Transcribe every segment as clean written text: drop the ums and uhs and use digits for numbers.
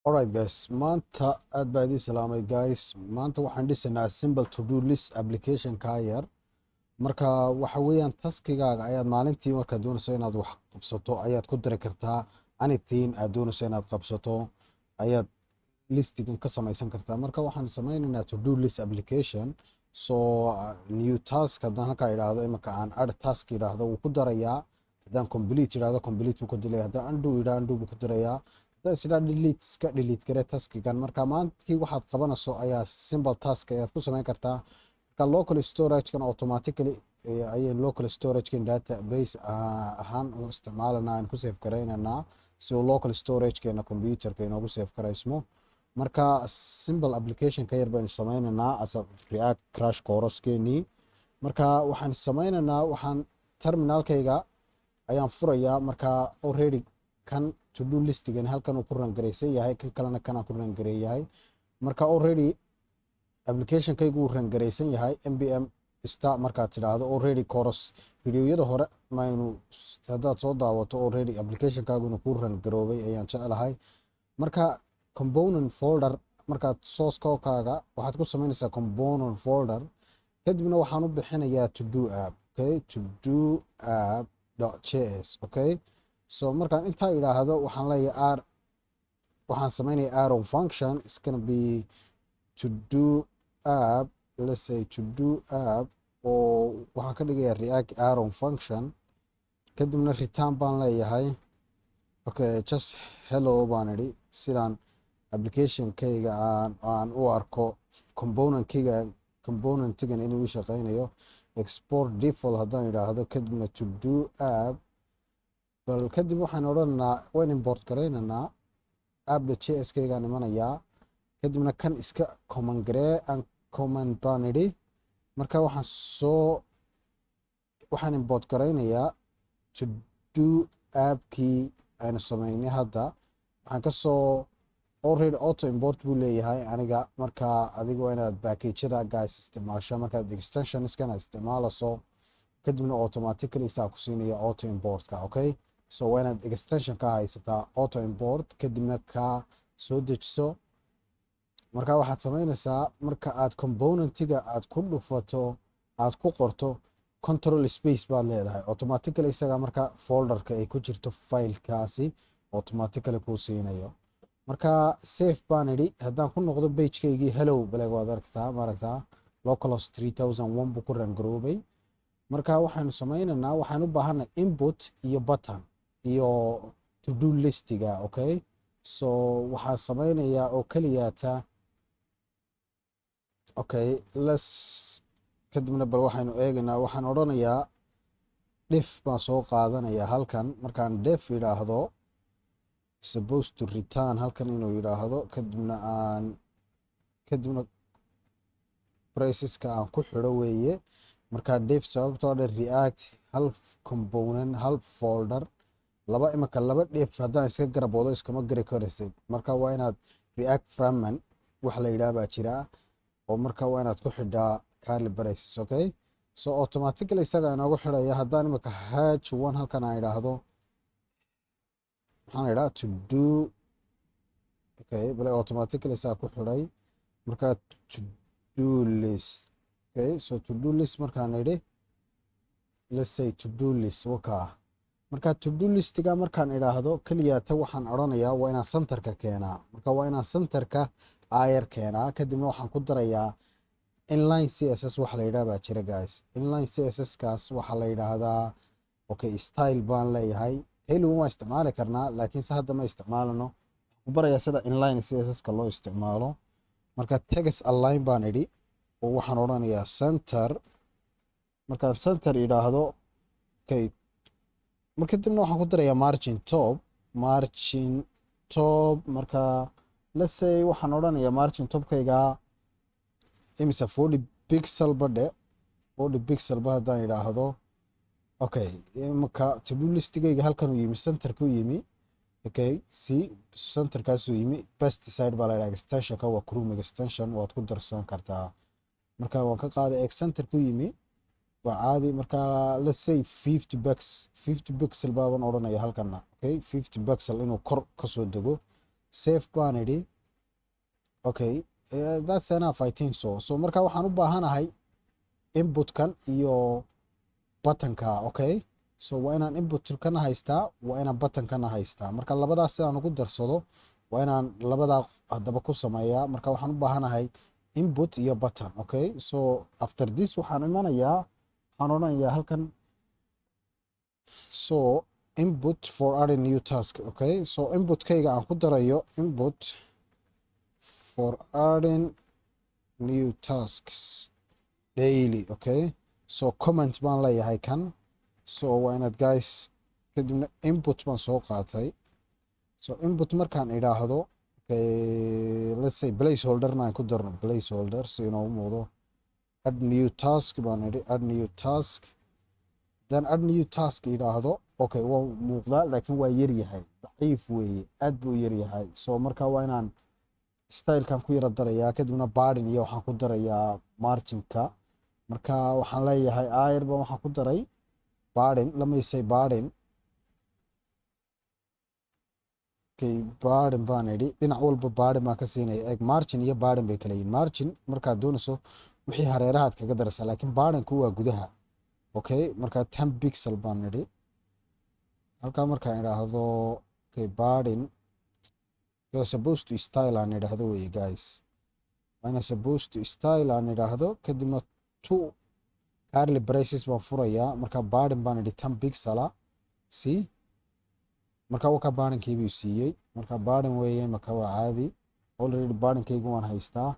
Alright guys, maanta aad baa idin salaamay guys. Maanta waxaan dhisaynaa simple to do list application ka yar. Marka waxa weeyaan taskigaaga ayaad maalintii markaad doonayso inaad wax qabsato ayaad ku dari kartaa anything aad doonayso inaad qabsato ayaad listigan ka samaysan kartaa. Marka waxaan sameynaynaa to do list application. So new task haddaan halkaa idhaahdo imika aan add task idhaahdo wuu ku darayaa. Haddaan complete idhaahdo complete buu ku dilaya. Haddaan undo idhaahdo undo buu ku darayaa. sida delete iska delete gare taskigan marka maantii waxaad qabanayso ayaa simple task ayaad ku samayn kartaa marka local storage kan automatically ayay local storage kan database ahaan u isticmaalana aan ku save gareynana si uu local storage keena computer ka inoogu save gareysmo marka simple application ka yar baan sameynanaa as a react crash course keeni marka waxaan sameynanaa waxaan terminalkayga ayaan furayaa marka already kan to do listigan halkan uu ku rangareysan yahay kan kalena kana ku rangareeyahay marka already application kaygu uu rangareysan yahay npm star markaad tidhaahdo already course videoyada hore maynu haddaad soo daawato already application kaagu inuu ku rangaroobay ayaan jeclahay marka component folder markaad source code-kaaga waxaad ku samaynaysaa component folder kadibna waxaan u bixinayaa to do app okay to do app.js okay so markaan intaa idhaahdo waxaan leeyahay waxaan sameynaya arrow function is gonna be to do app let's say to do app oo waxaan ka dhigayaa react arrow function kadibna return baan leeyahay okay just hello baan idhi sidaan application kayga aan u arko componentigan inuu shaqeynayo export default haddaan idhaahdo kadibna to do app bal kadib waxaan odhanaynaa waan import gareynaynaa app.js kaygaan imanayaa kadibna kan iska command garee aan command baan idhi marka waxaan import gareynayaa to do appkii aynu sameynay hadda waxaan kasoo already auto import buu leeyahay aniga marka adiga waa inaad packageyada guys isticmaasho markaad extensionskan isticmaalaso kadibna automatically isaa ku siinaya auto importka okay so waa inaad extension ka haysataa auto import kadibna ka soo dejiso marka waxaad sameynaysaa marka aad componentiga aad ku dhufato aad ku qorto control space baad leedahay automatically isaga marka folderka ay ku jirto filekaasi automatically kuu siinayo marka save baan idhi haddaan ku noqdo pagekeygii hello baleg waad aragtaa localhost 3001 buu ku rangaroobay marka waxaanu sameynaynaa waxaan u baahanay input iyo button iyo to do listiga okay so waxaan sameynayaa oo kaliyaata okay kadibna bal waxaynu eegaynaa waxaan odhanayaa def baan soo qaadanayaa halkan markaan def idhaahdo supposed to return halkan inuu yidhaahdo kadibna braceska aan ku xidho weeye markaa def sababtoo dhan react hal component hal folder laba def haddaan iska garaboodo iskama gari karaysid marka waa inaad react fragment wax la yidhaah baa jira oo marka waa inaad ku xidhaa curly braces okay so automatically isaga inoogu xidhaya haddaan imika h1 halkan aan idhaahdo waxaan idhaa to do okay bale automatically isaa ku xidhay marka to do list okay so to do list markaan idhi let's say to do list wakaa marka to do listiga markaan idhaahdo kaliyaata waxaan odhanayaa waa inaan centerka keenaa marka waa inaan centerka ayar keenaa kadibna waxaan ku darayaa inline css waxa la yidhaha baa jira guys inline css kaas waxaa la yidhaahdaa okay style baan leeyahay taylogu waan isticmaali karnaa laakiin se hadda ma isticmaalano waxaan ku barayaa sida inline css ka loo isticmaalo marka text align baan idhi oo waxaan odhanayaa center markaan center idhaahdo okay kadibna waxaan ku darayaa margin top marka let's say waxaan odhanayaa margin topkayga imisa 40 pixel badhe 40 pixel ba haddaan idhaahdo okay imika to do listigayga halkan uu yimi centerka u yimi okay si centerkaasuu yimi pesticide baa la yidhaha extensionka waa chrome extension waad ku darsan kartaa marka waan ka qaaday centerka u yimi waa caadi marka let's say 50 pixel baaban odhanaya halkana okay 50 pixel inuu kor kasoo dego save baan idhi. Okay, that's enough I think so. So marka waxaan u baahanahay inputkan iyo buttonka. Okay, so waa inaan inputkana haystaa, waa inaan buttonkana haystaa. Marka labadaas si aan ugu darsado waa inaan labadaa haddaba ku sameeyaa. Marka waxaan u baahanahay input iyo button. Okay, so after this waxaan imanayaa, waxaan odhanayaa halkan so input for adding new task. Okay, so inputkayga aan ku darayo input for adding new tasks daily. Okay, so comment baan leeyahay kan. So waa inaad guys kadibna input baan soo qaatay. So input markaan idhaahdo, okay, let's say placeholder naan ku darno placeholder si inoogu muuqdo. Add new task baan idhi, add new task. Then add new task idhaahdo, okay, waa muuqdaa laakiin waa yar yahay, daciif weeye, aad buu yar yahay. So marka waa inaan stylekan ku yara darayaa, kadibna padding iyo waxaan ku darayaa marginka. Marka waxaan leeyahay ayarba waxaan ku daray padding, let me say padding. Okay, padding baan idhi, dhinac walba padding baan ka siinaya. Eeg, margin iyo padding bay kala yihiin. Margin markaad doonayso wixii hareerahaad kaga daraysaa, laakiin paddingku waa gudaha. Okay, marka 10 pixel baan idhi. Halkaa markaan idhaahdo, okay, padding, you're supposed to style aan idhaahdo weye guys. When I'm supposed to style aan idhaahdo, kadibna 2 curly braces baan furayaa. Marka padding baan idhi 10 pixel. See, marka waka paddingkii buu siiyey. Marka padding weeye, marka waa caadi. Already paddingkaygu waan haystaa.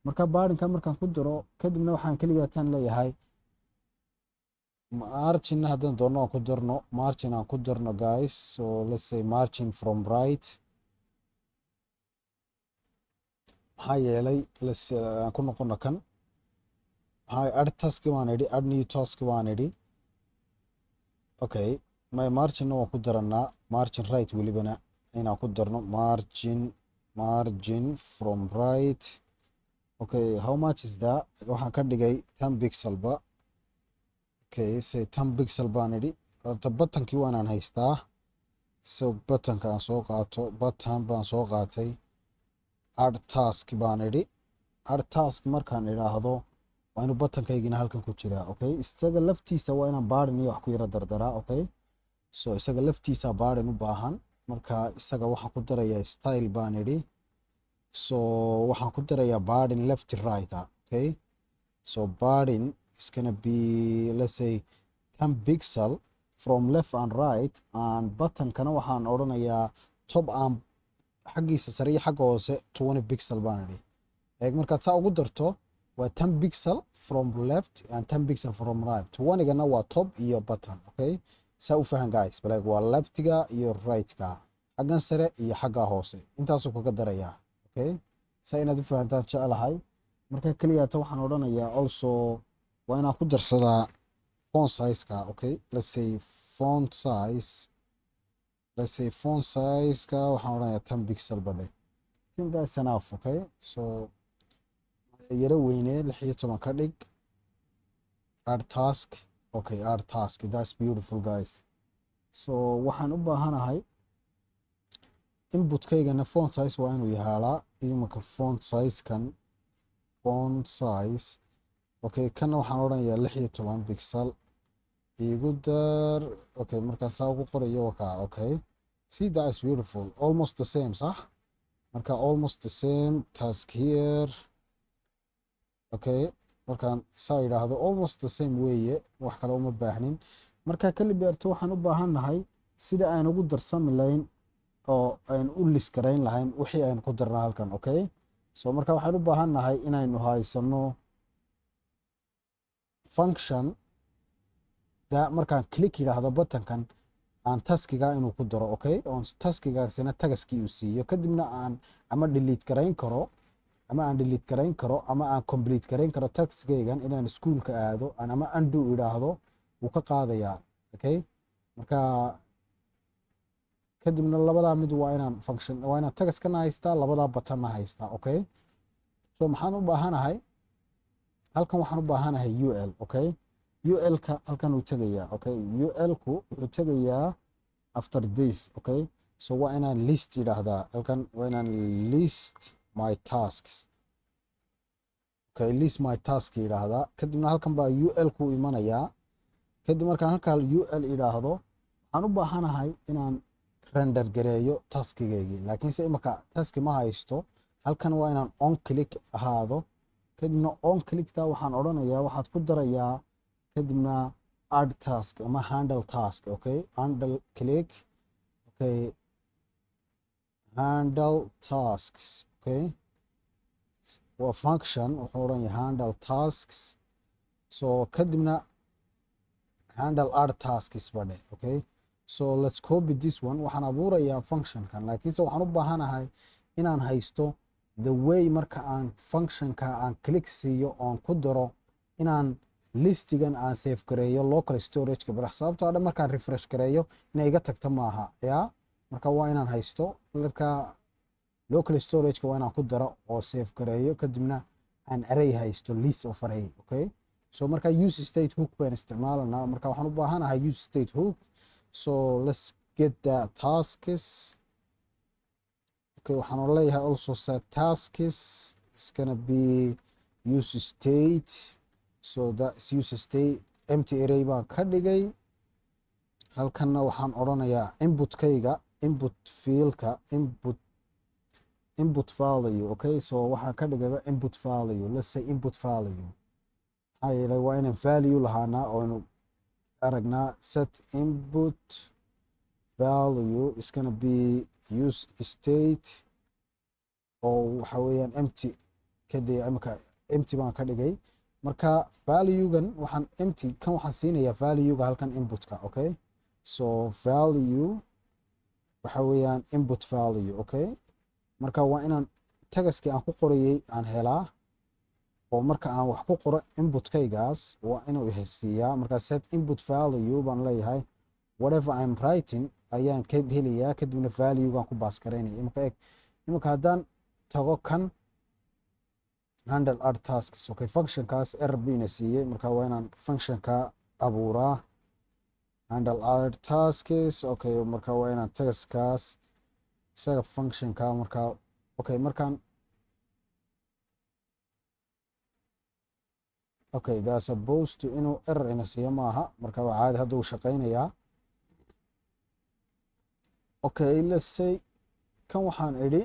Marka paddingka markaan ku daro, kadibna waxaan kaliya tan leeyahay margin haddaan doono aan ku darno, margin aan ku darno guys. So let's say margin from right. maxaa yeelay aan ku noqono kan. add task waan idhi, add new task waan idhi. Okay, my margin waan ku daranaa, margin right welibana inaan ku darno margin from right. Okay, how much is that? waxaan ka dhigay 10 pixel ba. Okay, say 10 pixel baan idhi. Horta buttonkii waanaan haystaa. So buttonka aan soo qaato, button baan soo qaatay. Add task baan idhi. Add task markaan idhaahdo waa inuu buttonkaygina halkan ku jiraa. Okay, isaga laftiisa waa inaan padding iyo wax ku yara dardaraa. Okay, so isaga laftiisa padding u baahan. Marka isaga waxaan ku darayaa style baan idhi. So waxaan ku darayaa padding left right. Okay, so padding is gonna be, let's say 10 pixel from left and right, and buttonkana waxaan odhanayaa top and xaggiisa sare iyo xagga hoose 20 pixel baan idhi. Eeg, markaad saa ugu darto waa 10 pixel from left and 10 pixel from right. 20gana waa top iyo button. Okay, saa u fahan guys, bal waa leftiga iyo rightga, xaggan sare iyo xagga hoose, intaasuu kaga darayaa. Okay, saa inaad u fahantaan jecelahay. Marka kaliyaata waxaan odhanayaa also waa inaan ku darsadaa font size-ka. Okay, let's say font size, ka waxaan odhanayaa 10 pixel badhe. I think that's enough. Okay, so yara weyne 16 ka dhig. Add task. Okay, add task, that's beautiful guys. So waxaan u baahanahay inputkaygana font size waa inuu yahaalaa. Imanka font size kan, font size. Okay, kana waxaan odhanayaa 16 pixel igu dar. Okay, markaan saa ugu qorayo wakaa. Okay, see, that is beautiful, almost the same صح. marka almost the same task here. Okay, markaan saa idhaahdo almost the same weeye, wax kale uma baahnin. marka kali beerto waxaan u baahannahay sida aan ugu darsami lahayn oo aan u list garayn lahayn wixii aan ku darnaa halkan. Okay, so marka waxaan u baahannahay inaynu haysano function da markaan click idhaahdo buttonkan aan taskiga inuu ku daro. Okay, on taskigaasina tagaskii uu siiyo, kadibna aan ama delete garayn karo, ama aan complete garayn karo taskaygan inaan iskuulka aado, ama undo idhaahdo wuu ka qaadayaa. Okay, marka kadibna labadaa mid waa inaan function, waa inaan tagaskana haystaa, labadaa butonna haystaa. Okay, so maxaan u baahanahay halkan, waxaan u baahanahay ul. Okay, ul-ka halkan uu tegayaa. Okay, ul-ku wuxuu tegayaa after this. Okay, so waa inaan list yidhaahdaa halkan, waa inaan list my tasks. Okay, list my task yidhaahdaa, kadibna halkan baa ul ku imanayaa. kadib markaan halkaa ul yidhaahdo waxaan u baahanahay inaan render gareeyo taskigaygii, laakiinse imaka taski ma haysto. halkan waa inaan on click ahaado, kadibna on clickta waxaan odhanayaa waxaad ku darayaa kadibna add task ama handle task. Okay, handle click. Okay, handle tasks. Okay, waa function wuxuu odhanayaa handle tasks. so kadibna handle add tasks badhe. Okay, so let's copy this one. waxaan abuurayaa functionkan, laakiinse waxaan u baahanahay inaan haysto the way marka aan functionka aan click siiyo oon ku daro inaan listigan aan save gareeyo local storage-ka, bal sababtoo dhan markaan refresh gareeyo inay iga tagto maaha ya. marka waa inaan haysto marka local storage-ka waa inaan ku daro oo save gareeyo, kadibna aan array haysto, list of array. Okay, so marka use state hook baan isticmaalanaa. marka waxaan u baahanahay use state hook. so let's get the tasks. Okay, waxaan leeyahay also set tasks is gonna be use state. so that's use state empty array baan ka dhigay. halkanna waxaan odhanayaa inputkayga, input fieldka, input value. Okay, so waxaan ka dhigayba input value. let's say input value. maxaa yeelay waa inaan value lahaanaa oo aragnaa. set input value is gonna be use state oo waxa weeyaan empty. kadib imika empty baan ka dhigay. marka value-gan waxaan empty kan waxaan siinayaa value-ga halkan inputka. Okay, so value waxa weeyaan input value. Okay, marka waa inaan tagaskii aan ku qorayay aan helaa, oo marka aan wax ku qoro inputkaygaas waa inuu ihaysiiyaa. marka set input value baan leeyahay, whatever I'm writing ayaan ka helayaa, kadibna value-gaan ku baas garaynaya. imika haddaan tago kan handle add tasks. Okay, functionkaas error buu ina siiyey, marka waa inaan functionka abuuraa handle add tasks. Okay, marka waa inaan tagaskaas isaga functionka marka. okay, markaan okay, that's supposed to inuu error ina siiyo maaha, marka waa caadi, hadda uu shaqaynayaa. okay, let's say kan waxaan idhi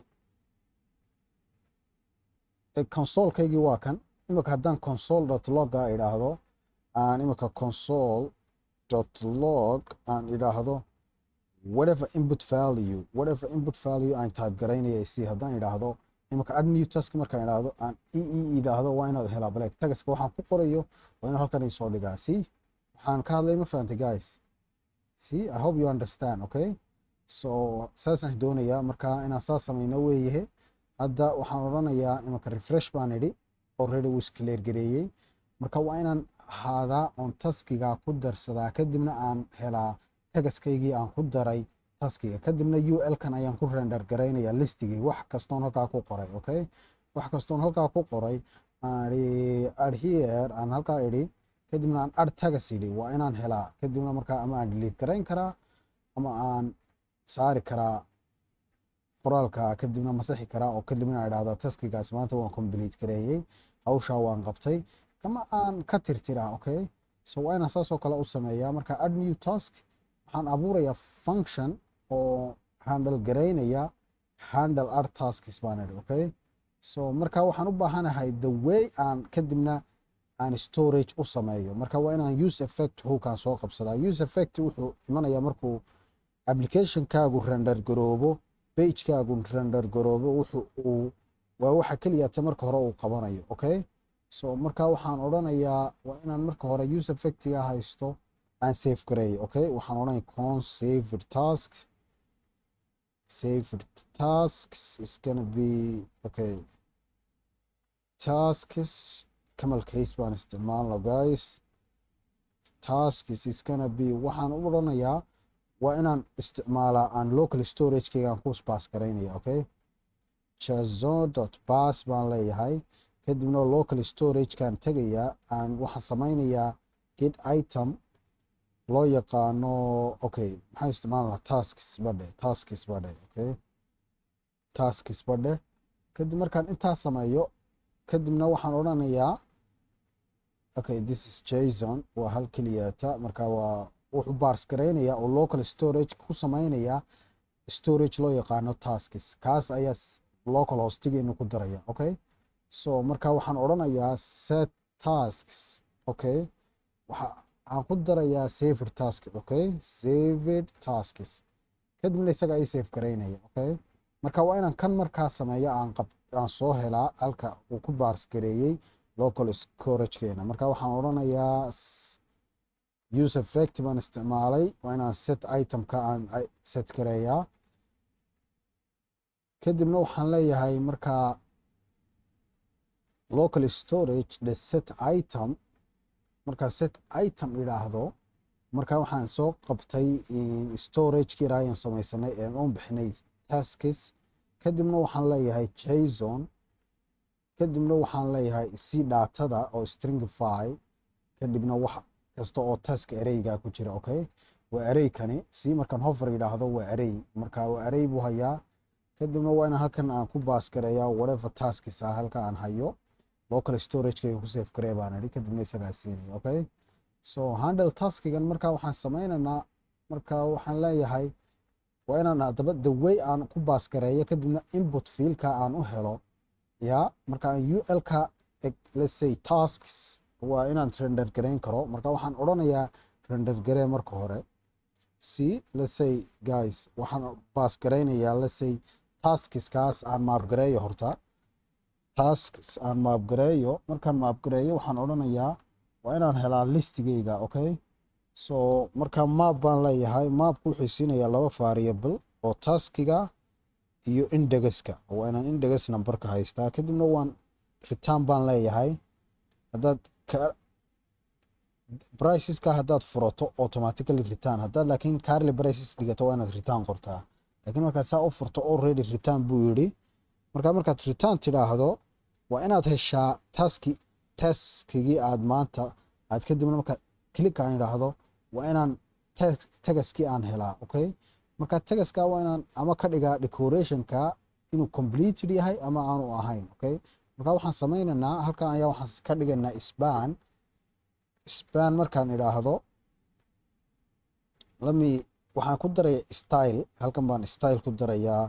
console-kaygii waa kan. imika haddaan console.log idhaahdo, aan imika console.log aan idhaahdo whatever input value aan type garaynaya si haddaan idhaahdo imika add new task markaan idhaahdo aan idhaahdo waa inaad helaa black tagaska waxaan ku qorayo waa inuu halkan soo dhigaa. see waxaan ka hadlay ma fahantay guys? see I hope you understand. Okay, so saasaan doonayaa marka inaan saas samayno weeyahe. hadda waxaan odhanayaa imika refresh baan idhi, already wuu isclear gareeyey. marka waa inaan ahaadaa oon taskiga ku darsadaa, kadibna aan helaa tagaskaygii aan ku daray taskiga, kadibna ul-kan ayaan ku render garaynayaa listigii wax kastoon halkaa ku qoray. Okay, wax kastoon halkaa ku qoray add here aan halkaa idhi, kadibna aan add tagas idhi, waa inaan helaa. kadibna markaa ama aan delete garayn karaa ama aan saari karaa qoraalka, kadibna masaxi karaa oo kadibna idhaahdo taskigaas maanta waan complete gareeyey, hawshaa waan qabtay, kama aan ka tirtiraa. Okay, so waa inaan saas oo kale u sameeyaa. marka add new task waxaan abuurayaa function oo handle garaynaya handle add tasks baan idhi. Okay, so marka waxaan u baahanahay the way aan kadibna aan storage u sameeyo. marka waa inaan use effect hookaan soo qabsadaa. use effect wuxuu imanayaa markuu application-kaagu render garoobo, page-kaagu render garoobo, waa waxa keliya ta marka hore uu qabanayo. Okay, so marka waxaan odhanayaa waa inaan marka hore use effect-ga haysto aan save gareeyo. Okay, waxaan odhanaya con saved tasks is gonna be okay, tasks camel case baan isticmaalno guys. tasks is gonna be waxaan u odhanayaa waa inaan isticmaalaa aan local storage-kayga aan ku pass garaynaya. Okay, chazo.pass baan leeyahay, kadibna local storage-kaan tegayaa, aan waxaan samaynayaa get item loo yaqaano okay maxaan isticmaalnaa tasks badhe okay tasks badhe kadib markaan intaas sameeyo kadibna waxaan odhanayaa okay this is JSON waa hal keliyata marka waa wuxuu baars gareynayaa oo local storage ku sameynaya storage loo yaqaano tasks kaas ayaa local hostigeenu ku daraya okay so marka waxaan odhanayaa set tasks okay waxa aan ku darayaa saved task okay saved tasks kadibna isaga ay save gareynaya okay marka waa inaan kan markaa sameeyo aan soo helaa halka uu ku baars gareeyay local storage keena marka waxaan odhanayaa use effect baan isticmaalay waa inaan set item ka aan set gareeyaa kadibna waxaan leeyahay markaa local storage the set item marka set item idhaahdo marka waxaan soo qabtay storage kii raayan samaysanay ee aan bixinay tasks kadibna waxaan leeyahay JSON kadibna waxaan leeyahay si daatada oo stringify kadibna wax kasta oo task arrayga ku jira okay waa array kani si markaan hover idhaahdo waa array marka waa array buu hayaa kadibna waa inaan halkan aan ku baas gareeyaa whatever tasks ah halka aan hayo local storage ku save garee baan idhi kadibna isagaa siinaya okay so handle taskigan marka waxaan sameynaynaa marka waxaan leeyahay waa inaan hadaba the way aan ku baas gareeyo kadibna input field-ka aan u helo ya marka aan ul ka let's say tasks waa inaan render gareyn karo marka waxaan odhanayaa render garee marka hore see let's say guys waxaan baas gareynayaa let's say tasks kaas aan maap gareeyo horta tasks aan maap gareeyo markaan maap gareeyo waxaan odhanayaa waa inaan helaa listigeyga okay so marka map baan leeyahay mapku wuxuu siinayaa laba variable oo taskiga iyo indexka waa inaan index numberka haystaa kadibna waan return baan leeyahay haddaad priceska haddaad furato automatically return haddaad laakiin curly prices dhigato waa inaad return qortaa laakiin markaad saa u furto already return buu yidhi markaad return tidhaahdo waa inaad heshaa taskigii aad maanta aad kadibna marka click aan idhaahdo waa inaan tagaskii aan helaa okay marka tagaska waa inaan ama ka dhigaa decorationka inuu completed yahay ama aanu ahayn okay marka waxaan sameynaynaa halkan ayaa waxaan ka dhigaynaa span markaan idhaahdo waxaan ku daraya style halkan baan style ku darayaa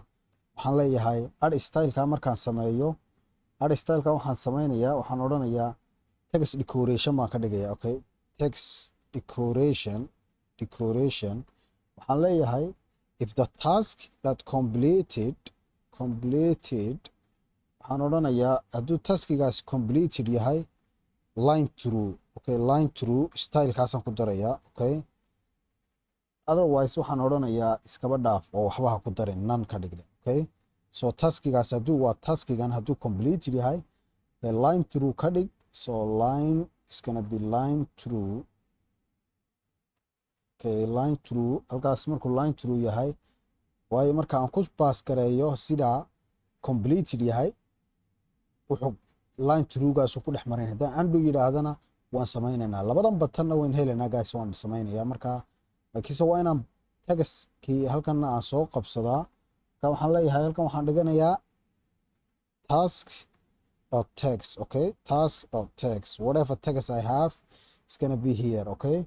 waxaan leeyahay add styleka markaan sameeyo add styleka waxaan sameynayaa waxaan odhanayaa text decoration baan ka dhigaya okay text decoration waxaan leeyahay if the task that completed waxaan odhanayaa hadduu taskigaas completed yahay line through stylekaasaan ku darayaa okay otherwise waxaan odhanayaa iskaba dhaaf oo waxbaha ku darin none ka dhigda okay so taskigaas waa taskigan hadduu completed yahay line through ka dhig so line is gonna be line through okay line through halkaas markuu line through yahay waayo marka aan ku baas gareeyo sidaa completed yahay wuxuu line through-gaas ku dhex marin haddaan undo yidhaahdana waan sameynaynaa labadan batanna waan helaynaa guys waan sameynayaa marka laakiinse waa inaan tagaskii halkanna aan soo qabsadaa marka waxaan leeyahay halkan waxaan dhiganayaa task.text okay task.text whatever text I have is gonna be here okay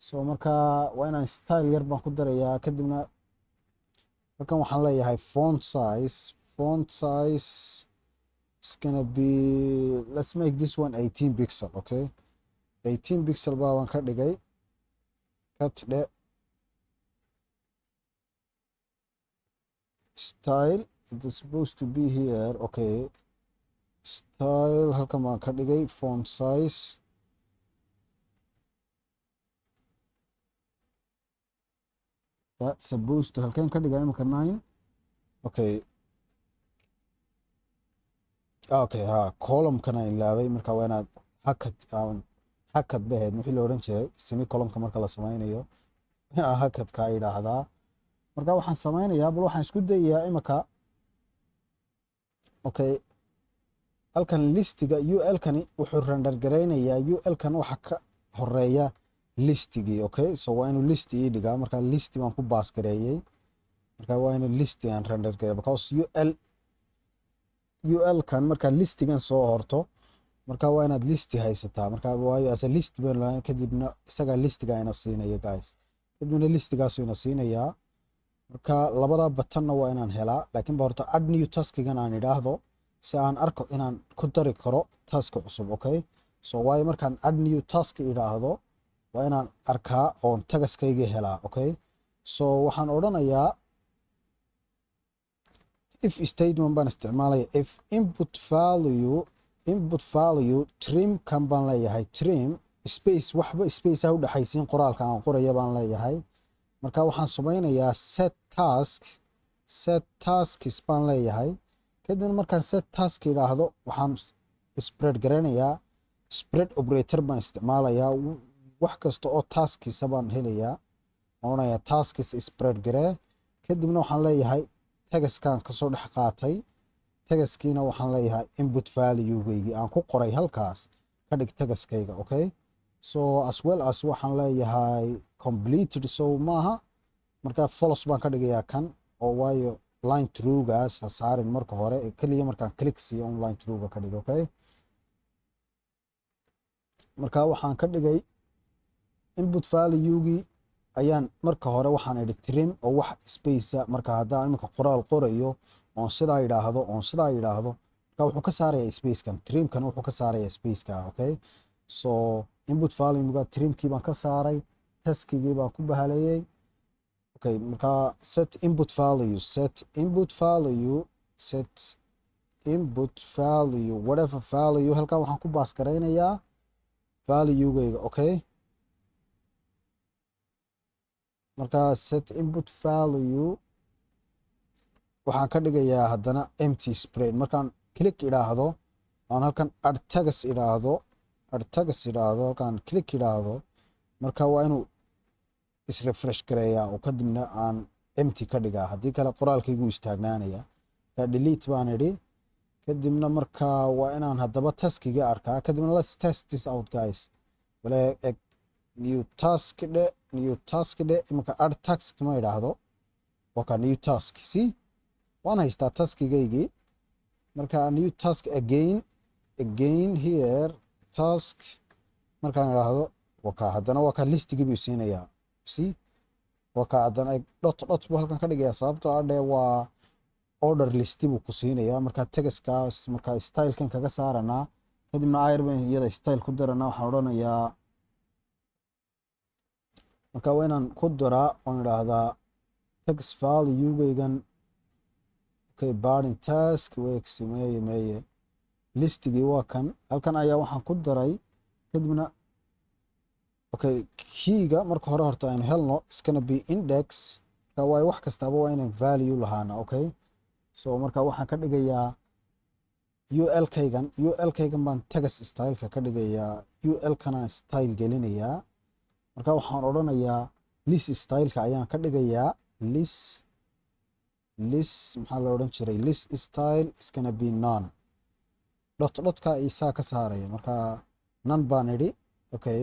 so marka waa inaan style yar baan ku darayaa kadibna halkan waxaan leeyahay font size is gonna be let's make this one 18 pixel okay 18 pixel baan ka dhigay cut the style it is supposed to be here okay style halkan baan ka dhigay font size that's supposed to halkan ka dhigay imika 9 okay column-kana ilaabay marka waa inaad hakad baheed wixii la odhan jiray semi column-ka marka la sameynayo hakadka idhaahdaa marka waxaan sameynayaa bal waxaan isku dayayaa imika okay halkan listiga ul-kani wuxuu render gareynayaa ul-kan waxa ka horeeya listigii. Okay, so waa inuu list ii dhigaa. Marka list baan ku baas gareeyay. Marka waa inuu list aan render gareeyo because ul kan marka listigan soo horto marka waa inaad listi haysataa. Marka waayo as a list baan kadibna isaga listiga ina siinayo guys. kadibna listigaas ina siinayaa. marka labada button waa inaan helaa. laakiin horta add new taskigan aan idhaahdo si aan arko inaan ku dari karo task cusub. Okay, so waayo markaan add new task idhaahdo waa inaan arkaa oon tagaskayga helaa. Okay, so waxaan odhanayaa if statement baan isticmaalaya. if input value trim kan baan leeyahay. trim space waxba space u dhaxaysiin qoraalka aan qoraya baan leeyahay. marka waxaan samaynayaa set tasks baan leeyahay. kadibna markaan set task idhaahdo waxaan spread garanayaa. spread operator baan isticmaalayaa. wax kasta oo taskiisa baan helayaa. oonaya taskis spread garee. kadibna waxaan leeyahay tagaskan kasoo dhex qaatay. tagaskiina waxaan leeyahay input value-gaygi aan ku qoray halkaas ka dhig tagaskayga. Okay, so as well as waxaan leeyahay completed. so maaha marka false baan ka dhigayaa kan oo waayo line through-gaas ha saarin marka hore kaliya markaan click siiyo on line through-ga ka dhig. Okay, marka waxaan ka dhigay input value-gii ayaan marka hore waxaan idhi trim oo wax space marka haddaan iminka qoraal qorayo oon sidaa idhaahdo marka wuxuu ka saarayaa spacekan. trimkan wuxuu ka saarayaa spaceka. Okay, so input value-ga trimkii baan ka saaray. taskigii baan ku bahaleeyay. Okay, marka set input value whatever value halkan waxaan ku baas garaynayaa value-gayga. Okay, marka set input value waxaan ka dhigayaa haddana empty spread. markaan click idhaahdo aan halkan add tags idhaahdo halkaan click idhaahdo marka waa inuu isrefresh gareeyaa oo kadibna aan empty ka dhigaa. haddii kale qoraalkaygu istaagnaanaya. marka delete baan idhi. kadibna marka waa inaan haddaba taskiga arkaa. kadibna let's test this out guys. wala new task dhe iminka add task ma idhaahdo waa ka new task. see waan haystaa taskigaygii. marka new task again here task markaan idhaahdo waka haddana waa ka listigii buu siinayaa. see waa ka haddana dot buu halkan ka dhigayaa sababtoo adhe waa order listi buu ku siinayaa. marka tagaskaas marka stylekan kaga saaranaa. kadibna airbaan iyada style ku daranaa. waxaan odhanayaa marka waa inaan ku daraa oon idhaahdaa tags value-gaygan. Okay, burning task weeks meeye listigii waa kan halkan ayaa waxaan ku daray. kadibna okay keyga marka hore horta aynu helno iskana be index. marka waayo wax kastaaba waa inaan value lahaana. Okay, so marka waxaan ka dhigayaa ul-kaygan baan tagas styleka ka dhigayaa. ul-kanaan style gelinayaa. marka waxaan odhanayaa list styleka ayaan ka dhigayaa list maxaa la odhan jiray list style iskana be none. dhotka isaa ka saaraya. marka none baan idhi. okay,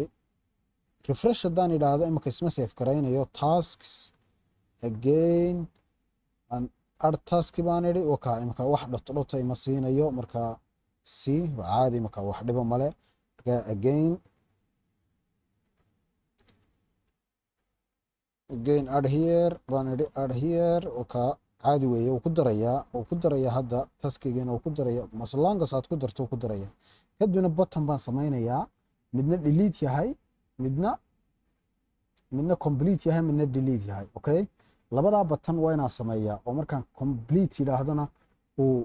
refresh haddaan idhaahdo imika isma safe garaynayo. tasks again and add task baan idhi. waka imika wax dhota ima siinayo. marka see waa caadi imika wax dhibo male. marka again add here baan idhi. add here waka caadi weeye. wuu ku darayaa hadda taskigiina wuu ku daraya. maslongas aad ku darto ku daraya. kadibna button baan samaynayaa. midna delete yahay midna complete yahay midna delete yahay. Okay, labadaa button waa inaan sameeyaa oo markaan complete yidhaahdana uu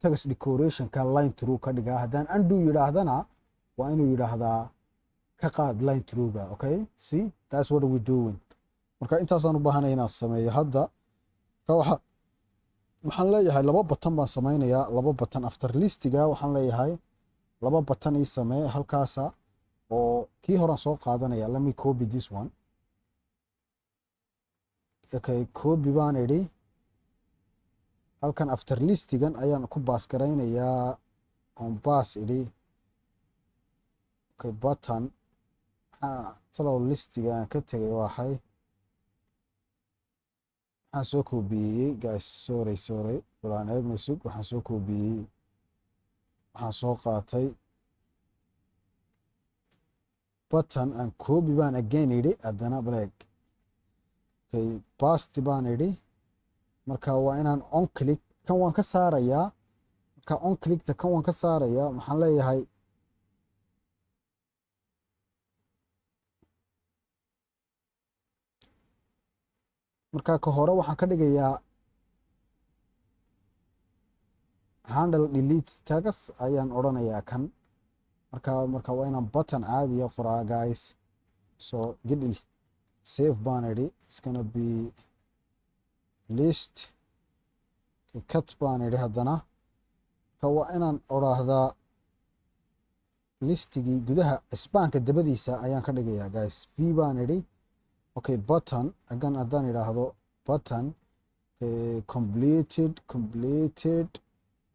tagas decorationka line through ka dhigaa. haddaan undo yidhaahdana waa inuu yidhaahdaa ka qaad line through-ga. Okay, see that's what we doing. marka intaasaan u baahanay inaan sameeyo hadda. waxaan leeyahay laba button baan samaynayaa. laba button after listiga waxaan leeyahay laba button ii samee halkaasa oo kii horaan soo qaadanaya. let me copy this one. okay, copy baan idhi. halkan after listigan ayaan ku baas garaynayaa on baas idhi. okay, button talow listiga aan ka tegay waxay waxaan soo koobiyey guys, sorry walaan eegna sug, waxaan soo koobiyey, waxaan soo qaatay button aan copy baan again idhi, haddana black okay paste baan idhi, marka waa inaan on click kan waan ka saarayaa, marka on clickta kan waan ka saarayaa, maxaan leeyahay marka ka hore waxaan ka dhigayaa handle delete tags ayaan odhanayaa kan, marka waa inaan button caadiya qoraa guys, so get save baan idhi, it's gonna be list cut baan idhi, haddana marka waa inaan odhaahdaa listigii gudaha spanka dabadiisa ayaan ka dhigayaa guys, v baan idhi, okay button agan haddaan idhaahdo button completed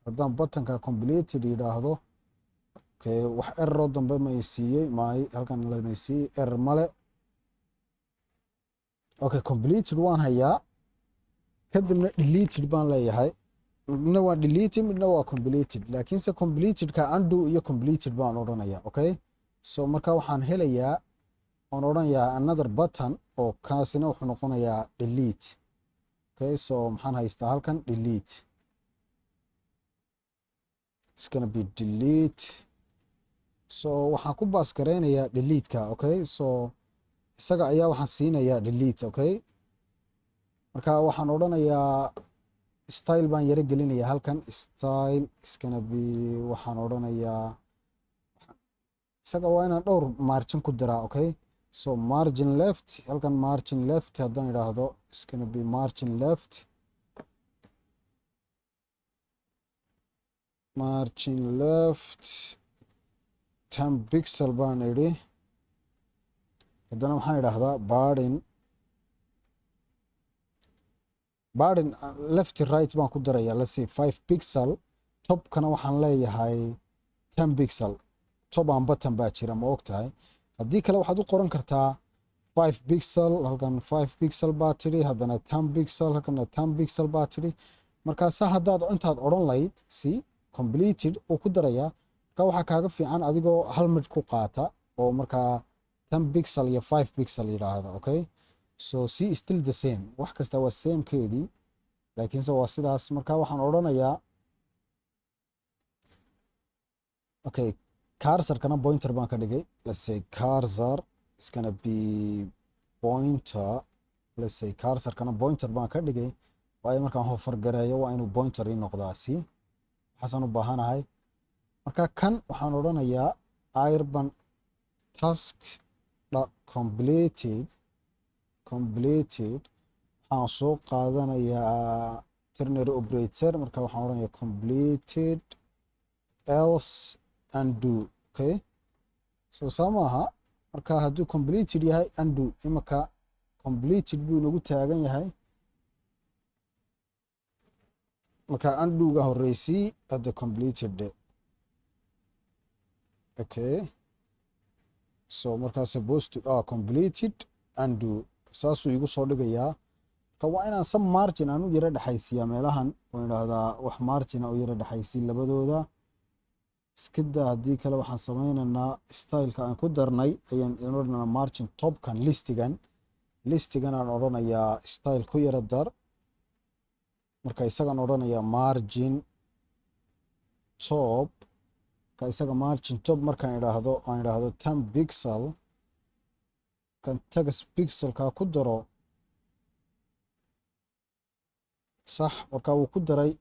haddaan buttonka completed yidhaahdo okay wax error dambe ma i siiyey maay, halkan lama siiyey error male, okay completed waan hayaa, kadibna deleted baan leeyahay, midna waa deleted midna waa completed, laakiinse completedka undo iyo completed baan odhanayaa, okay so marka waxaan helayaa waan odhanayaa another button oo kaasina wuxuu noqonayaa delete, okay so maxaan haystaa halkan delete, it's gonna be delete, so waxaan ku baas gareynayaa deleteka, okay so isaga ayaa waxaan siinayaa delete, okay marka waxaan odhanayaa style baan yaro gelinayaa halkan style, it's gonna be waxaan odhanayaa isaga waa inaan dhowr margin ku diraa, okay so margin left, halkan margin left haddaan idhaahdo it's gonna be margin left, margin left 10 pixel baan idhi, haddana waxaan idhaahdaa burden left right baan ku darayaa, let's see 5 pixel, topkana waxaan leeyahay 10 pixel, top aan button baa jira ma og tahay, haddii kale waxaad u qoran kartaa 5 pixel, halkan 5 pixel baa tidhi, haddana 10 pixel, halkana 10 pixel baa tidhi, markaasa haddaad intaad odhan lahayd si completed uu ku darayaa, marka waxaa kaaga fiican adigoo hal mid ku qaata oo markaa 10 pixel iyo 5 pixel yidhaahda, okay so see still the same, wax kasta waa same keedii, laakiinse waa sidaas, marka waxaan odhanayaa okay cursorkana pointer baan ka dhigay, let's say cursor is gonna be pointer, let's say cursorkana pointer baan ka dhigay, waayo markaan hover gareeyo waa inuu pointer ii noqdaa, si waxaasaan u baahanahay, marka kan waxaan odhanayaa urban task completed waxaan soo qaadanayaa ternary operator, marka waxaan odhanayaa completed else undo, okay so saa maaha, marka hadduu completed yahay undo, imaka completed buu inagu taagan yahay, marka undoga horeysii hadda completed okay so markaa supposed to completed undo saasuu igu soo dhigayaa, marka waa inaan some margin aan u yaro dhexaysiiyaa meelahan, oo idhaahdaa wax margin u yaro dhexaysiin labadooda, iskida haddii kale waxaan sameynaynaa styleka aan ku darnay ayaan odhanaynaa margin topkan listigan aan odhanayaa style ku yaro dar, marka isagaan odhanayaa margin top, marka isaga margin top markaan idhaahdo aan idhaahdo 10 pixel, kan tags pixelka ku daro sax, marka wuu ku daray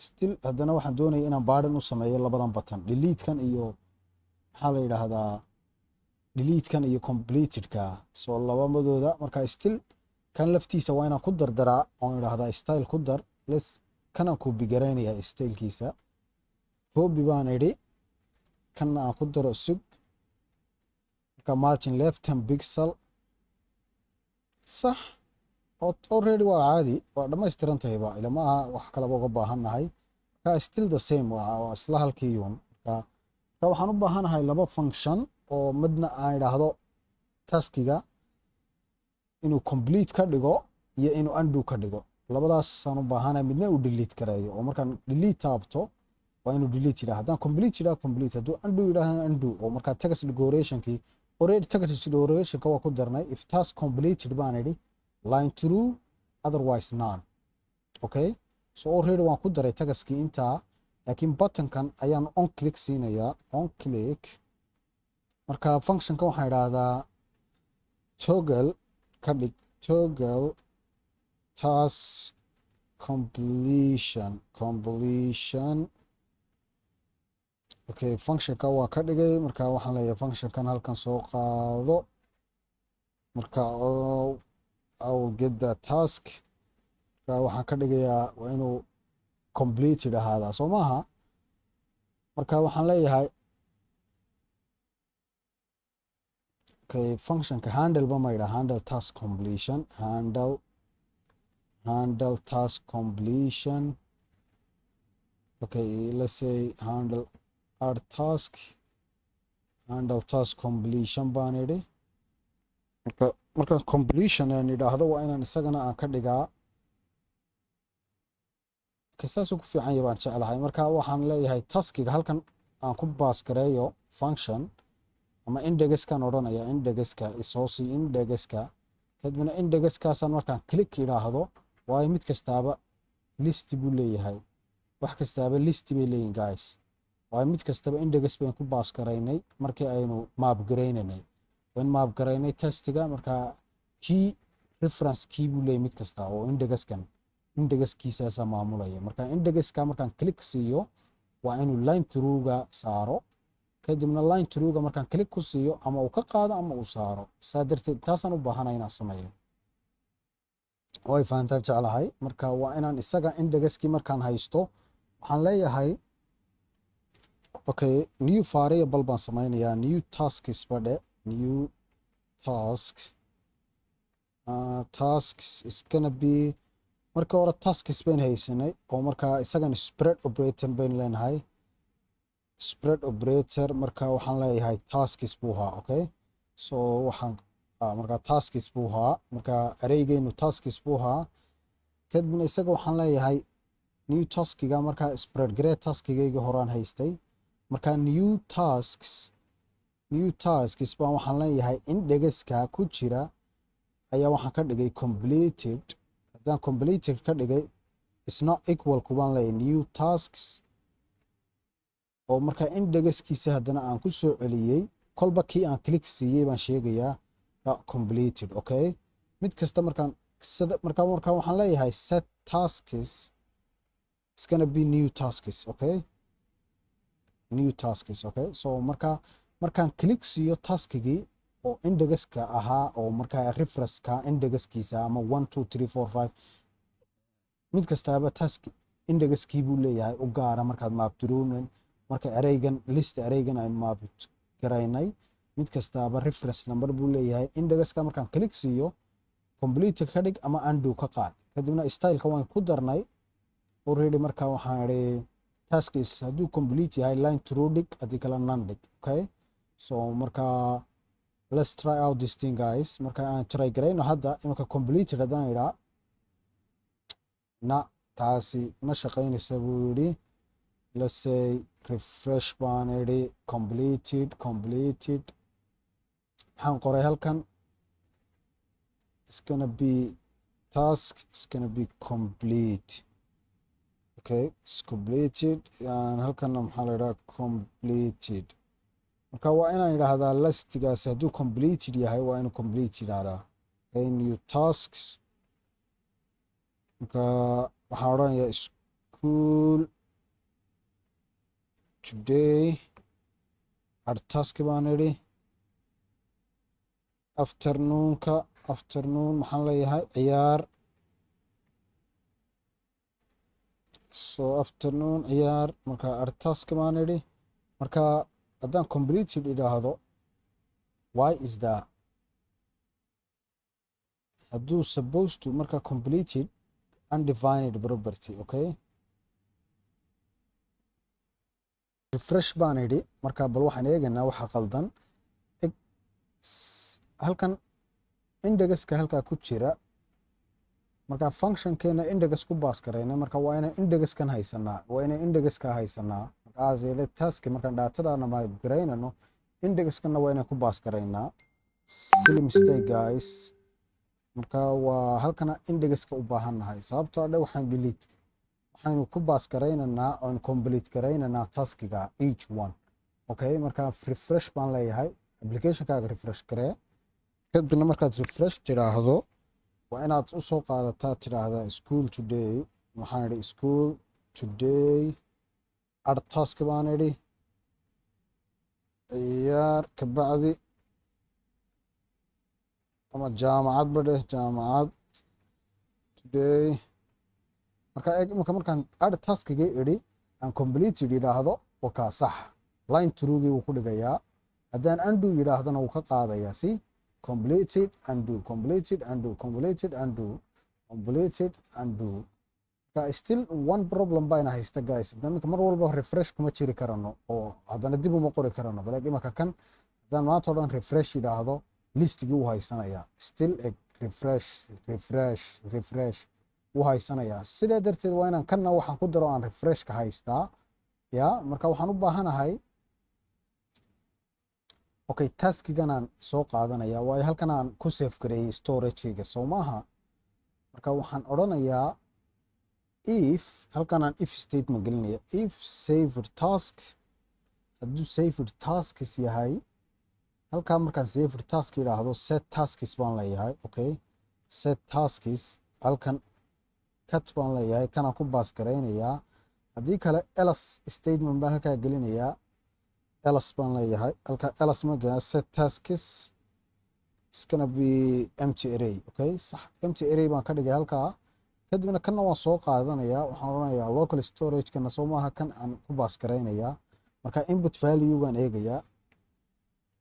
still, haddana waxaan doonaya inaan baadhan u sameeyo labadan button, deletekan iyo maxaa la yidhaahdaa deletekan iyo completedka, soo labadooda, marka still kan laftiisa waa inaan ku dardaraa oon idhaahdaa style ku dar, kanaan copy gareynayaa stylekiisa, copy baan idhi, kanna aan ku daro sug, marka margin left 10 pixel sax, already waa caadi, waa dhammaystiran tahayba, ilama aha wax kalaba uga baahannahay, marka still the same waa isla halkii un, marka waxaan u baahanahay laba function oo midna aan idhaahdo taskiga inuu complete ka dhigo iyo inuu undo ka dhigo. labadaasaan u baahanahay, midna uu delete gareeyo oo markaan delete taabto waa inuu delete yidhaha. haddaan complete yidhaha complete, hadduu undo yidhaahana undo. oo markaa text decorationkii already text decorationka waa ku darnay. if task completed baan idhi line through otherwise none. okay, so already waan ku daray tagaskii intaa, laakiin buttonkan ayaan on click siinayaa. on click marka functionka waxaan idhaahdaa toggle ka dhig toggle task completion. okay, functionka waa ka dhigay. marka waxaan leeyahay functionkan halkan soo qaado. marka I will get the task. marka waxaan ka dhigayaa waa inuu completed ahaadaa, soo maaha. marka waxaan leeyahay okay, functionka handle ba maydha handle task completion, handle task completion. okay, let's say handle add task, handle task completion baan idhi. marka completion aan idhaahdo waa inaan isagana aan ka dhigaa saasuu ku fiican yahay baan jeclahay. marka waxaan leeyahay taskiga halkan aan ku baas gareeyo function ama indexkan odhanaya indexka isoosi indexka. kadibna indexkaasaan markaan click idhaahdo, waayo mid kastaaba list buu leeyahay, wax kastaaba list bay leeyihin guys. waayo mid kastaba index bayn ku baas garaynay markii aynu maab garaynaynay. waan maab garaynay testiga, marka key reference key buu leeyahay mid kasta oo indexkiisaasa maamulaya. marka indexka markaan click siiyo waa inuu line through-ga saaro. kadibna line through-ga markaan click ku siiyo ama uu ka qaado ama uu saaro. saa darteed taasaan u baahanay inaan sameeyo. way fahantaan jeclahay. marka waa inaan isaga indexkii markaan haysto waxaan leeyahay okay, new variable baan sameynayaa. new tasks badhe new task tasks is gonna be marka hore tasks bayn haysanay oo markaa isagan spread operator bayn leenahay. spread operator marka waxaan leeyahay tasks buu ahaa. okay, so waxaan marka tasks buu ahaa. marka arraygaynu tasks buu ahaa. kadibna isaga waxaan leeyahay new taskiga marka spread grade taskigayga horaan haystay. marka new tasks baan waxaan leeyahay indexka ku jira ayaa waxaan ka dhigay completed. haddaan completed ka dhigay is not equal kubaan leeyahay new tasks oo marka indexkiisa haddana aan ku soo celiyey. kolba kii aan click siiyey baan sheegayaa completed. okay, mid kasta markaan waxaan leeyahay set tasks is gonna be new tasks. okay, new tasks. okay, so markaan click siiyo taskigii oo indexka ahaa oo markaa reference-ka indexkiisa ama 1 2 3 4 5 mid kastaaba task indexkii buu leeyahay u gaara. markaad maabtiroonin marka arraygan list arraygan ay maab garaynay mid kastaaba reference number buu leeyahay. indexka markaan click siiyo complete ka dhig ama undo ka qaad. kadibna styleka waan ku darnay already. marka waxaan idhi tasks hadduu complete yahay line through dhig, haddii kale none dhig. okay, so marka let's try out this thing guys. marka aan try garayno hadda imika completed haddaan idhaa na taasi ma shaqaynaysa buu yidhi. let's say refresh baan idhi completed waxaan qoray halkan it's gonna be task is gonna be complete. okay, it's completed. halkanna maxaa la idhaha completed. marka waa inaan idhaahdaa listigaasi hadduu completed yahay waa inuu complete yidhaahdaa. okay, new tasks. marka waxaan odhanayaa school today add task baan idhi. afternoon maxaan leeyahay ciyaar. so afternoon ciyaar. marka add task baan idhi. marka haddaan completed idhaahdo why is that hadduu supposed to marka completed undefined property. okay, refresh baan idhi. marka bal waxaan eegaynaa waxa qaldan. halkan indexka halkaa ku jira marka functionkeena index ku baas garayna marka waa inaan indexkan haysanaa markaas yeelay task markaan daatadana ma garaynano indexkana waa inaan ku baas garaynaa silly mistake guys marka waa halkana indexka u baahanahay sababtoo ah waxaanu ku baas garaynanaa oon complete garaynanaa taskiga each one okay marka refresh baan leeyahay applicationkaaga refresh garee kadibna markaad refresh tiraahdo waa inaad u soo qaadataa tiraahdaa school today waxaan idhi school today add task baan idhi ciyaar kabacdi ama jaamacad badhe jaamacad today markaan add taskigii idhi aan completed yidhaahdo wakaa sax line truegii wuu ku dhigayaa haddaan undo yidhaahdana wuu ka qaadayaa si completed undo completed undo completed undo completed undo marka still one problem bayna haysta guys iminka mar walba refresh kuma jiri karano oo haddana dib uma qori karano balaakiin iminka kan haddaan maanta oo dhan refresh yidhaahdo listigii wuu haysanayaa still refresh wuu haysanayaa sidaa darteed waa inaan kanna waxaan ku daro aan refreshka haystaa ya marka waxaan u baahanahay okay taskiganaan soo qaadanaya waayo halkan aan ku save gareeyey storageyga soo maaha marka waxaan odhanayaa if halkan aan if statement gelinaya if saved task hadduu saved tasks yahay halkaa markaan saved task yidhaahdo set tasks baan leeyahay okay set tasks halkan cut baan leeyahay kanaan ku baas garaynayaa haddii kale else statement baan halkaa gelinayaa else baan leeyahay halkaa else ma gena set tasks is gonna be empty array okay sax empty array baan ka dhigay halkaa kadibna kanna waan soo qaadanayaa waxaan odhanayaa local storage kana soo maaha kan aan ku baas garaynayaa marka input value baan eegayaa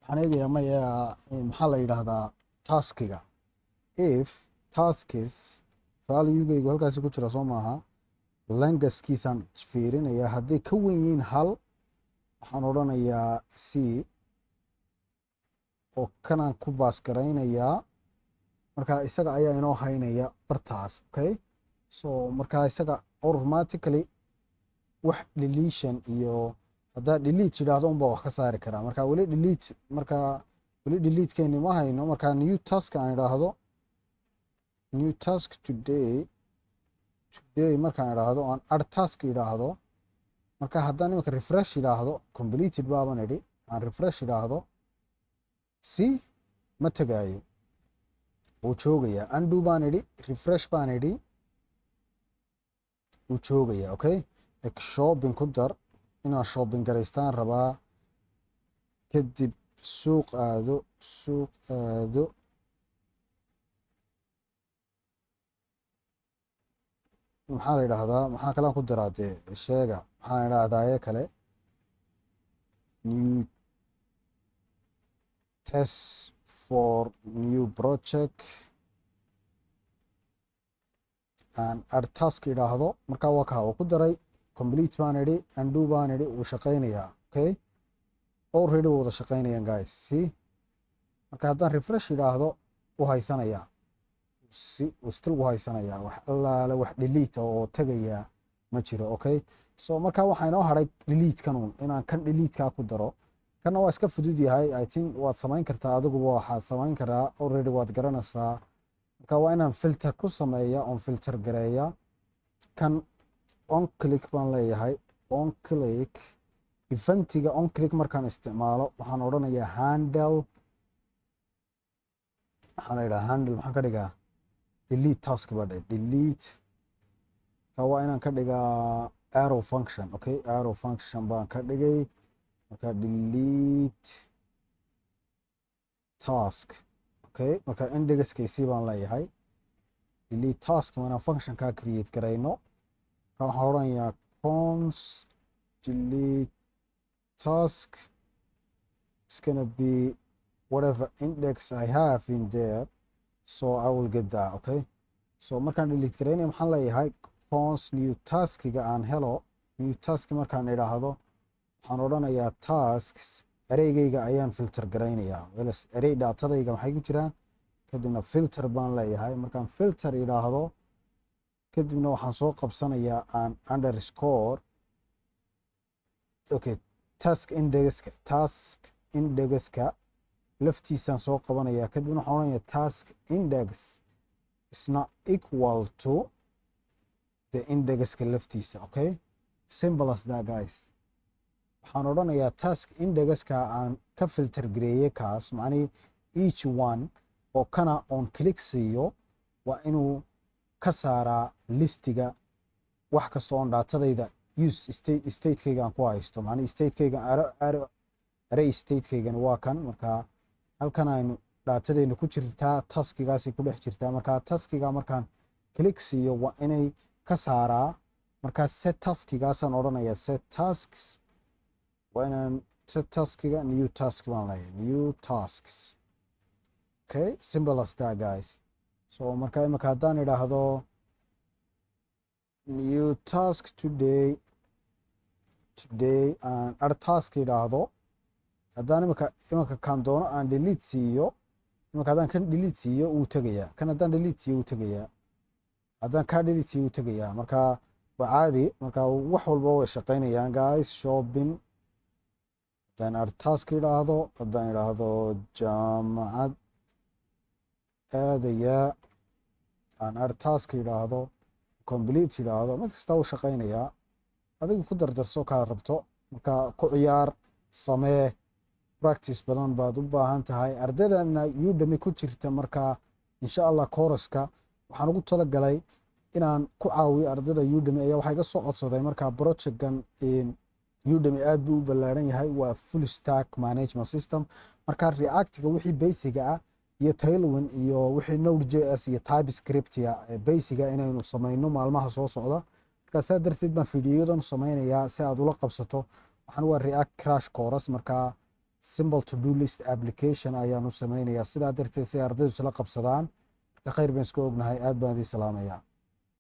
waxaan eegayaa maxaa la yidhaahdaa taskiga if tasks valuegaygu halkaasi ku jira soo maaha langaskiisaan fiirinayaa hadday ka wen yihiin hal waxaan odhanayaa c oo kanaan ku baas garaynayaa marka isaga ayaa inoo haynaya bartaas okay so marka isaga automatically wax deletion iyo haddaa delete yidhaahdo unbaa wax ka saari karaa marka weli deletekeeni ma hayno marka new task aan idhaahdo new task today markaan idhaahdo aan add task idhaahdo marka haddaan iminka refresh idhaahdo completed baaban idhi aan refresh idhaahdo si ma tegaayo wuu joogayaa undo baan idhi refresh baan idhi wuu joogayaa okay shopping ku dar inaan shopping garaystaan rabaa kadib suuq aado maxaa la yidhaahdaa maxaa kalaan ku daraa dee sheega maxaan idhaahdaa kale new test for new project aan add task idhaahdo markaa waa kaa uu ku daray complete baan idhi undo baan idhi wuu shaqaynayaa okay already wuu wada shaqaynayaan guys see marka haddaan refresh idhaahdo wuu haysanayaa still wuu haysanayaa wax allaale wax delete oo tagaya ma jiro okay so marka waxaa inoo hadhay delete kanuun inaan kan deletekaa ku daro kanna waa iska fudud yahay I think waad samayn kartaa adiguba waxaad samayn karaa already waad garanaysaa marka waa inaan filter ku sameeya oon filter gareeya kan on click baan leeyahay on click eventiga on click markaan isticmaalo waxaan odhanayaa handle waxaan idhaha handle maxaan ka dhigaa delete task badhe delete marka waa inaan ka dhigaa arrow function okay arrow function baan ka dhigay marka delete task okay marka indexkiisii baan leeyahay delete task waa inaan functionkaa create garayno marka waxaan odhanayaa const delete task is gonna be whatever index I have in there so I will get that okay so markaan delete garaynaya maxaan leeyahay const new taskiga aan helo new task markaan idhaahdo waxaan odhanayaa tasks ereygayga ayaan filter garaynayaa welas erey dhaatadayga maxay ku jiraan kadibna filter baan leeyahay markaan filter idhaahdo kadibna waxaan soo qabsanayaa aan underscore okay task indexka laftiisaan soo qabanayaa kadibna waxaan odhanayaa task index is not equal to the indexka laftiisa okay simple as that guys waxaan odhanayaa task indexka aan ka filter gareeyey kaas macnihii each one oo kana oon click siiyo waa inuu ka saaraa listiga wax kasta oon dhaatadayda use statekeyga aan ku haysto macnihii statekeyga array statekeygana waa kan markaa halkan aynu dhaatadayna ku jirtaa taskigaasay ku dhex jirtaa markaa taskiga markaan click siiyo waa inay ka saaraa markaa set taskigaasaan odhanayaa set tasks waa inaan set taskiga new task baan leeyahay new tasks okay simple as that guys so markaa imika haddaan idhaahdo new task today aan add task idhaahdo haddaan imika kaan doono aan delete siiyo imika haddaan kan delete siiyo wuu tegayaa kan haddaan delete siiyo wuu tegayaa haddaan kaa delete siiyo wuu tegayaa markaa waa caadi markaa wax walba way shaqaynayaan guys shopping haddaan add task idhaahdo haddaan idhaahdo jaamacad aadayaa aan add task idhaahdo complete idhaahdo mid kasta wuu shaqaynayaa adigu ku dardarso kaa rabto markaa ku ciyaar samee practice badan baad u baahan tahay ardaydana Udemy ku jirta markaa insha Allah course-ka waxaan ugu talagalay inaan ku caawiyo ardayda Udemy ayaa waxay ka soo codsaday markaa project-gan Udemy aad buu u ballaaran yahay waa full stack management system markaa React-ga wixii basic ah iyo Tailwind iyo wixii Node.js iyo TypeScript basic inaynu sameeyno maalmaha soo socda markaa saa darteed baan fiidiyodan u sameynayaa si aad ula qabsato waxaan waa React crash course markaa simple to do list application ayaan u sameynayaa sidaa darteed si ardaydu isla qabsadaan marka khayr baan isku ognahay aad baan idin salaamayaa